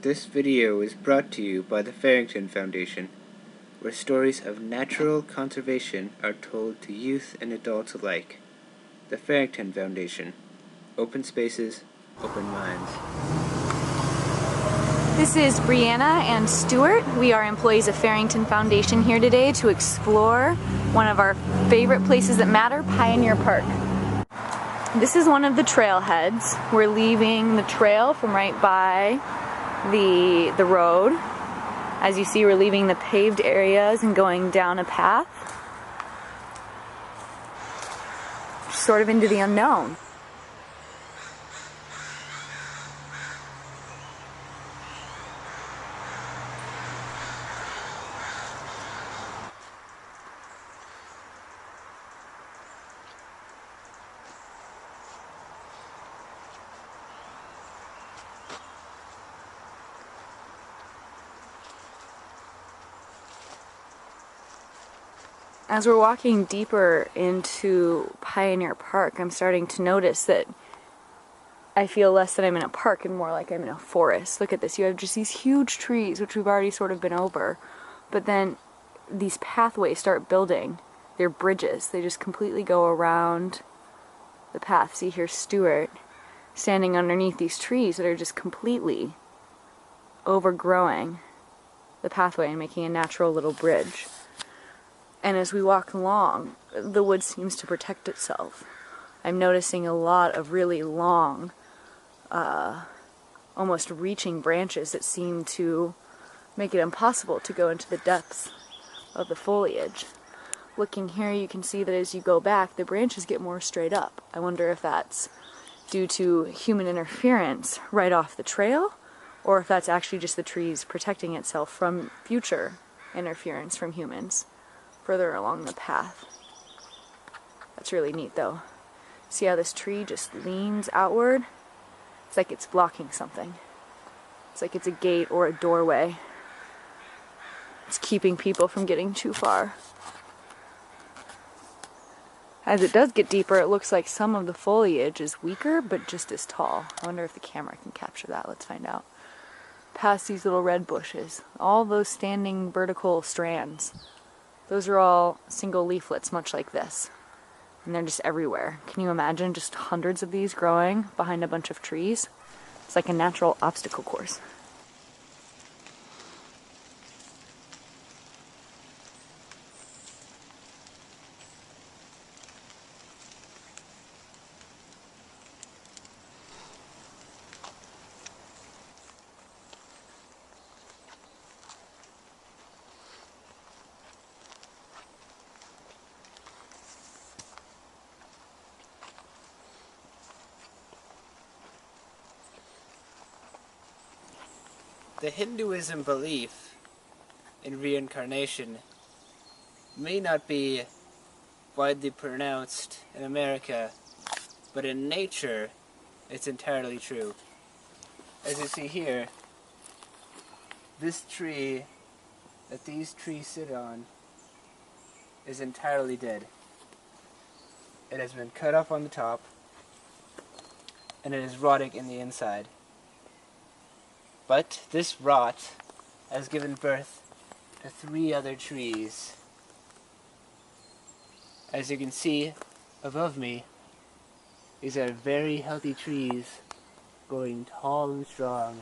This video is brought to you by the Farrington Foundation, where stories of natural conservation are told to youth and adults alike. The Farrington Foundation. Open spaces, open minds. This is Brianna and Stuart. We are employees of Farrington Foundation here today to explore one of our favorite places that matter, Pioneer Park. This is one of the trailheads. We're leaving the trail from right by the road. As you see, we're leaving the paved areas and going down a path, sort of into the unknown. As we're walking deeper into Pioneer Park, I'm starting to notice that I feel less that I'm in a park and more like I'm in a forest. Look at this. You have just these huge trees, which we've already sort of been over, but then these pathways start building. They're bridges. They just completely go around the path. See, here's Stuart standing underneath these trees that are just completely overgrowing the pathway and making a natural little bridge. And as we walk along, the wood seems to protect itself. I'm noticing a lot of really long, almost reaching branches that seem to make it impossible to go into the depths of the foliage. Looking here, you can see that as you go back, the branches get more straight up. I wonder if that's due to human interference right off the trail, or if that's actually just the trees protecting itself from future interference from humans further along the path. That's really neat though. See how this tree just leans outward? It's like it's blocking something. It's like it's a gate or a doorway. It's keeping people from getting too far. As it does get deeper, it looks like some of the foliage is weaker, but just as tall. I wonder if the camera can capture that. Let's find out. Past these little red bushes, all those standing vertical strands. Those are all single leaflets, much like this. And they're just everywhere. Can you imagine just hundreds of these growing behind a bunch of trees? It's like a natural obstacle course. The Hinduism belief in reincarnation may not be widely pronounced in America, but in nature it's entirely true. As you see here, this tree that these trees sit on is entirely dead. It has been cut off on the top and it is rotting in the inside. But this rot has given birth to 3 other trees. As you can see above me, these are very healthy trees, growing tall and strong.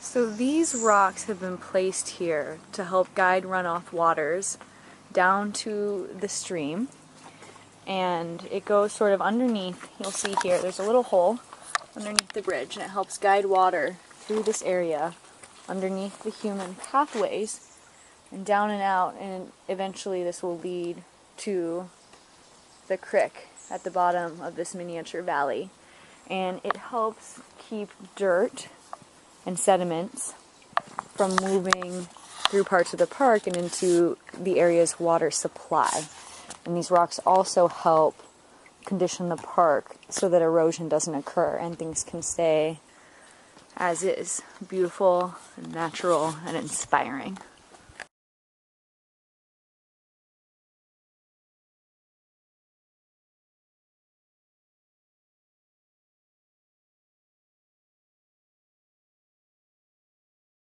So these rocks have been placed here to help guide runoff waters down to the stream. And it goes sort of underneath. You'll see here, there's a little hole underneath the bridge, and it helps guide water through this area underneath the human pathways and down and out, and eventually this will lead to the creek at the bottom of this miniature valley. And it helps keep dirt and sediments from moving through parts of the park and into the area's water supply. And these rocks also help condition the park so that erosion doesn't occur and things can stay as is, beautiful and natural and inspiring.